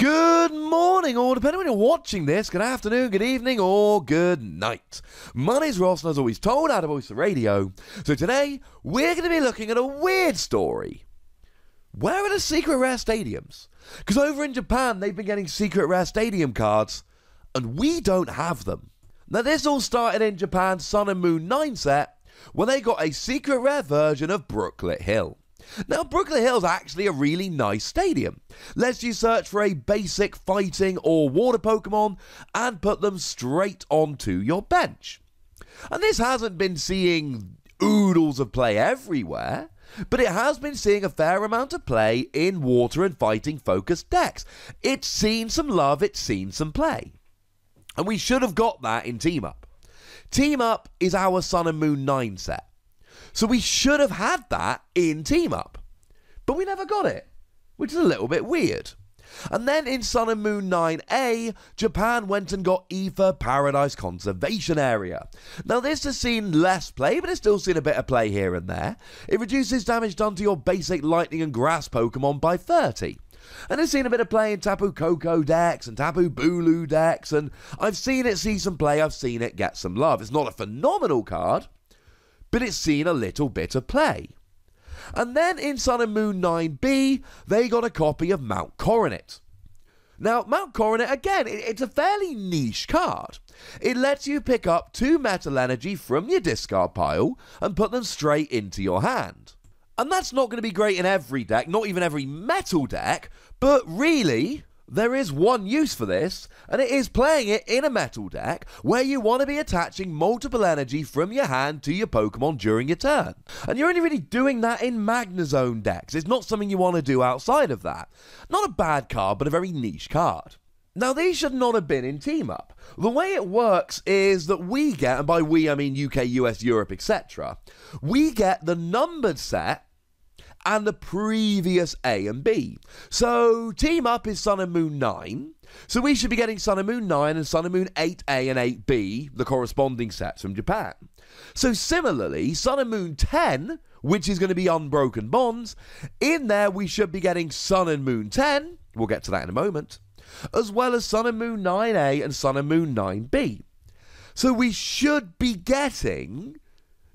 Good morning, or depending on when you're watching this, good afternoon, good evening, or good night. My name's Ross, and as always told out of WWERE. So today, we're going to be looking at a weird story. Where are the secret rare stadiums? Because over in Japan, they've been getting secret rare stadium cards, and we don't have them. Now, this all started in Japan's Sun and Moon 9 set, when they got a secret rare version of Brooklet Hill. Now, Brooklet Hill is actually a really nice stadium. Lets you search for a basic fighting or water Pokemon and put them straight onto your bench. And this hasn't been seeing oodles of play everywhere, but it has been seeing a fair amount of play in water and fighting focused decks. It's seen some love, it's seen some play. And we should have got that in Team Up. Team Up is our Sun and Moon 9 set. So we should have had that in Team Up. But we never got it, which is a little bit weird. And then in Sun and Moon 9A, Japan went and got Ether Paradise Conservation Area. Now this has seen less play, but it's still seen a bit of play here and there. It reduces damage done to your basic lightning and grass Pokemon by 30. And it's seen a bit of play in Tapu Koko decks and Tapu Bulu decks, and I've seen it see some play, I've seen it get some love. It's not a phenomenal card, but it's seen a little bit of play. And then in Sun and Moon 9B, they got a copy of Mount Coronet. Now, Mount Coronet, again, it's a fairly niche card. It lets you pick up 2 Metal Energy from your discard pile and put them straight into your hand. And that's not going to be great in every deck, not even every metal deck, but really, there is one use for this, and it is playing it in a metal deck where you want to be attaching multiple energy from your hand to your Pokemon during your turn. And you're only really doing that in Magnezone decks. It's not something you want to do outside of that. Not a bad card, but a very niche card. Now, these should not have been in Team Up. The way it works is that we get, and by we I mean UK, US, Europe, etc., we get the numbered set and the previous A and B. So Team Up is Sun and Moon 9, so we should be getting Sun and Moon 9 and Sun and Moon 8A and 8B, the corresponding sets from Japan. So similarly, Sun and Moon 10, which is going to be Unbroken Bonds, in there we should be getting Sun and Moon 10, we'll get to that in a moment, as well as Sun and Moon 9A and Sun and Moon 9B. So we should be getting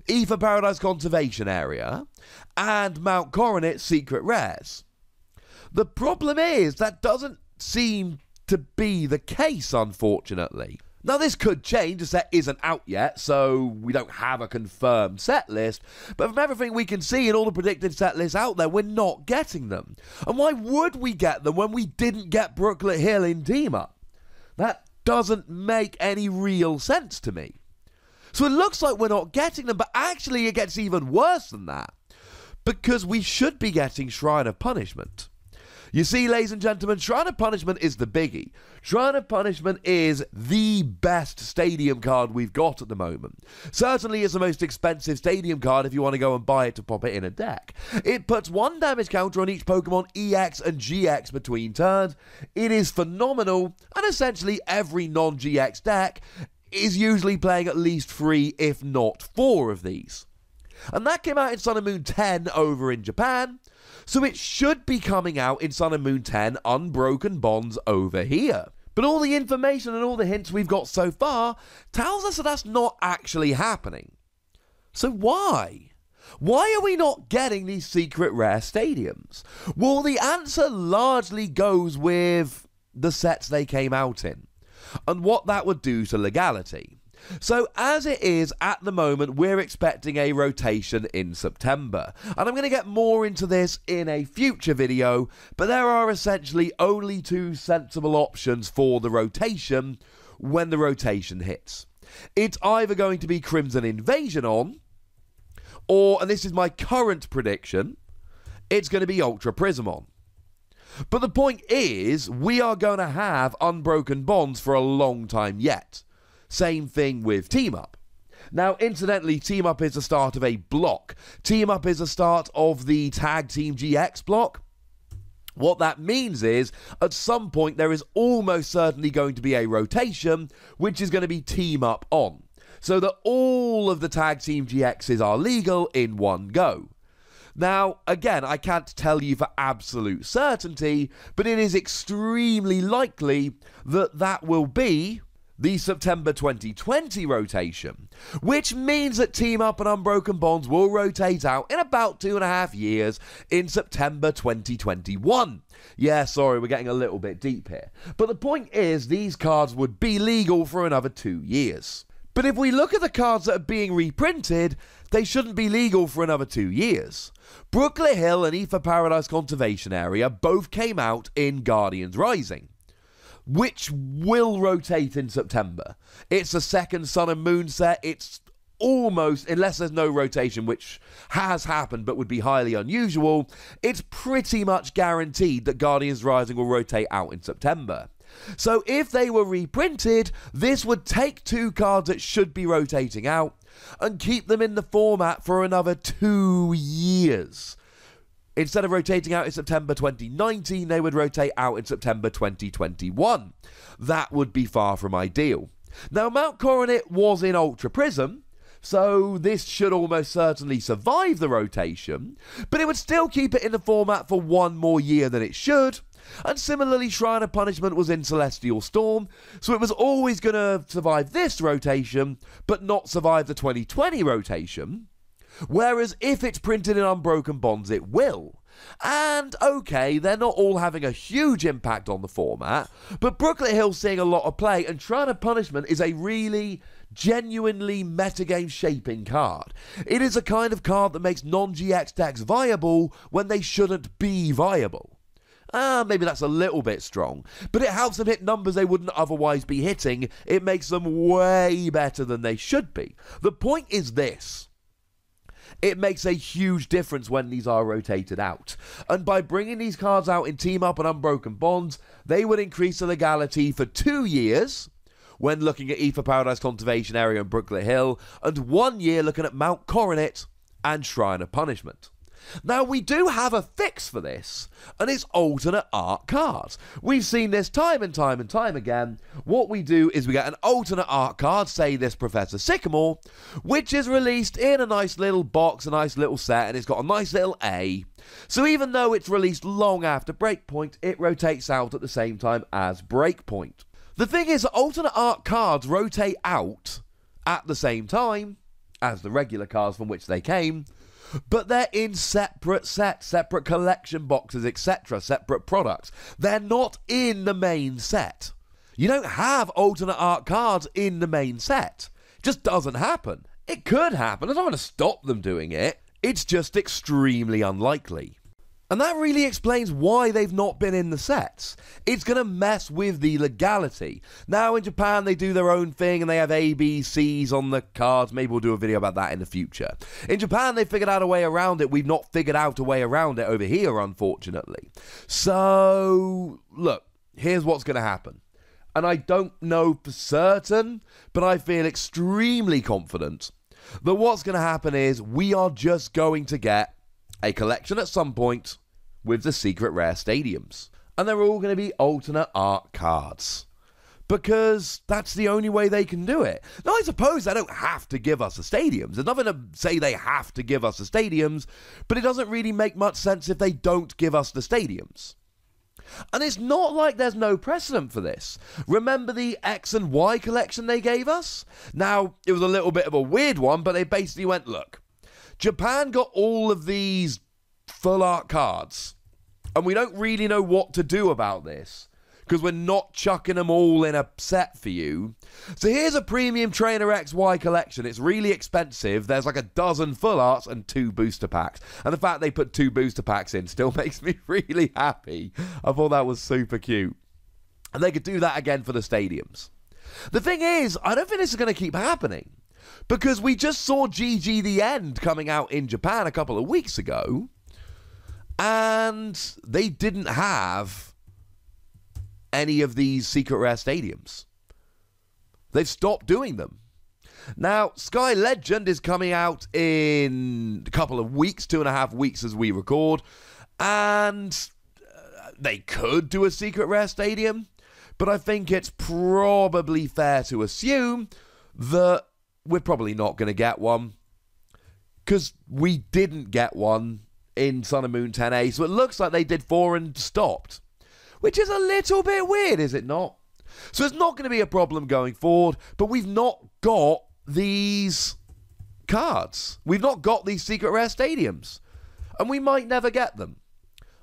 Ether Paradise Conservation Area and Mount Coronet Secret Rares. The problem is that doesn't seem to be the case, unfortunately. Now this could change, the set isn't out yet, so we don't have a confirmed set list, but from everything we can see in all the predicted set lists out there, we're not getting them. And why would we get them when we didn't get Brooklet Hill in Team Up? That doesn't make any real sense to me. So it looks like we're not getting them, but actually it gets even worse than that, because we should be getting Shrine of Punishment. You see, ladies and gentlemen, Shrine of Punishment is the biggie. Shrine of Punishment is the best stadium card we've got at the moment. Certainly it's the most expensive stadium card if you want to go and buy it to pop it in a deck. It puts 1 damage counter on each Pokemon EX and GX between turns. It is phenomenal, and essentially every non-GX deck is usually playing at least 3, if not 4 of these. And that came out in Sun and Moon 10 over in Japan, so it should be coming out in Sun and Moon 10 Unbroken Bonds over here. But all the information and all the hints we've got so far tells us that that's not actually happening. So why? Why are we not getting these secret rare stadiums? Well, the answer largely goes with the sets they came out in and what that would do to legality. So as it is at the moment, we're expecting a rotation in September, and I'm going to get more into this in a future video, but there are essentially only 2 sensible options for the rotation when the rotation hits. It's either going to be Crimson Invasion on, or, and this is my current prediction, it's going to be Ultra Prism on. But the point is, we are going to have Unbroken Bonds for a long time yet. Same thing with Team Up. Now, incidentally, Team Up is the start of a block. Team Up is the start of the Tag Team GX block. What that means is, at some point, there is almost certainly going to be a rotation, which is going to be Team Up on, so that all of the Tag Team GXs are legal in one go. Now, again, I can't tell you for absolute certainty, but it is extremely likely that that will be the September 2020 rotation, which means that Team Up and Unbroken Bonds will rotate out in about 2.5 years in September 2021. Yeah, sorry, we're getting a little bit deep here. But the point is, these cards would be legal for another 2 years. But if we look at the cards that are being reprinted, they shouldn't be legal for another 2 years. Brooklet Hill and Aether Paradise Conservation Area both came out in Guardians Rising, which will rotate in September. It's a second Sun and Moon set. It's almost, unless there's no rotation, which has happened but would be highly unusual, it's pretty much guaranteed that Guardians Rising will rotate out in September. So if they were reprinted, this would take 2 cards that should be rotating out and keep them in the format for another 2 years. Instead of rotating out in September 2019, they would rotate out in September 2021. That would be far from ideal. Now, Mount Coronet was in Ultra Prism, so this should almost certainly survive the rotation, but it would still keep it in the format for 1 more year than it should. And similarly, Shrine of Punishment was in Celestial Storm, so it was always going to survive this rotation, but not survive the 2020 rotation. Whereas if it's printed in Unbroken Bonds, it will. And okay, they're not all having a huge impact on the format, but Brooklet Hill's seeing a lot of play, and Shrine of Punishment is a really genuinely metagame shaping card. It is a kind of card that makes non-GX decks viable when they shouldn't be viable. Maybe that's a little bit strong, but it helps them hit numbers they wouldn't otherwise be hitting. It makes them way better than they should be. The point is this: it makes a huge difference when these are rotated out. And by bringing these cards out in Team Up and Unbroken Bonds, they would increase the legality for 2 years when looking at Aether Paradise Conservation Area and Brooklet Hill, and 1 year looking at Mount Coronet and Shrine of Punishment. Now, we do have a fix for this, and it's alternate art cards. We've seen this time and time and time again. What we do is we get an alternate art card, say this Professor Sycamore, which is released in a nice little box, a nice little set, and it's got a nice little A. So even though it's released long after Breakpoint, it rotates out at the same time as Breakpoint. The thing is, alternate art cards rotate out at the same time as the regular cards from which they came, but they're in separate sets, separate collection boxes, etc., separate products. They're not in the main set. You don't have alternate art cards in the main set. It just doesn't happen. It could happen. I don't want to stop them doing it. It's just extremely unlikely. And that really explains why they've not been in the sets. It's going to mess with the legality. Now in Japan they do their own thing and they have A, B, C's on the cards. Maybe we'll do a video about that in the future. In Japan they figured out a way around it. We've not figured out a way around it over here, unfortunately. So, look, here's what's going to happen. And I don't know for certain, but I feel extremely confident that what's going to happen is we are just going to get a collection at some point with the secret rare stadiums. And they're all going to be alternate art cards. Because that's the only way they can do it. Now, I suppose they don't have to give us the stadiums. There's nothing to say they have to give us the stadiums, but it doesn't really make much sense if they don't give us the stadiums. And it's not like there's no precedent for this. Remember the X and Y collection they gave us? Now, it was a little bit of a weird one, but they basically went, look, Japan got all of these full art cards, and we don't really know what to do about this, because we're not chucking them all in a set for you. So here's a premium Trainer XY collection. It's really expensive. There's like a dozen full arts and 2 booster packs. And the fact they put 2 booster packs in still makes me really happy. I thought that was super cute. And they could do that again for the stadiums. The thing is, I don't think this is going to keep happening. Because we just saw GG The End coming out in Japan a couple of weeks ago, and they didn't have any of these secret rare stadiums. They've stopped doing them. Now, Sky Legend is coming out in a couple of weeks, 2.5 weeks as we record, and they could do a secret rare stadium, but I think it's probably fair to assume that we're probably not going to get one, because we didn't get one in Sun and Moon 10A, so it looks like they did 4 and stopped. Which is a little bit weird, is it not? So it's not going to be a problem going forward, but we've not got these cards. We've not got these secret rare stadiums. And we might never get them.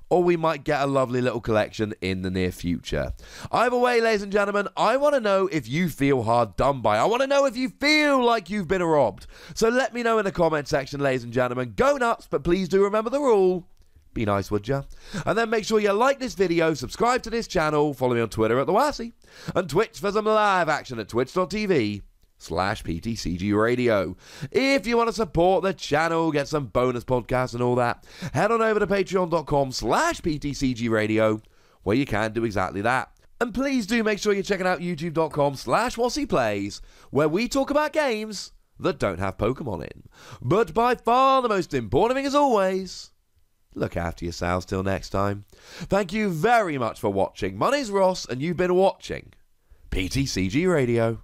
Or we might get a lovely little collection in the near future. Either way, ladies and gentlemen, I want to know if you feel hard done by. I want to know if you feel like you've been robbed. So let me know in the comment section, ladies and gentlemen. Go nuts, but please do remember the rule. Be nice, would ya? And then make sure you like this video, subscribe to this channel, follow me on Twitter at the WWERE, and Twitch for some live action at twitch.tv/PTCGRadio. If you want to support the channel, get some bonus podcasts and all that, head on over to patreon.com/PTCGRadio, where you can do exactly that. And please do make sure you're checking out youtube.com/WassiePlays, where we talk about games that don't have Pokemon in. But by far the most important thing as always, look after yourselves till next time. Thank you very much for watching. My name's Ross, and you've been watching PTCG Radio.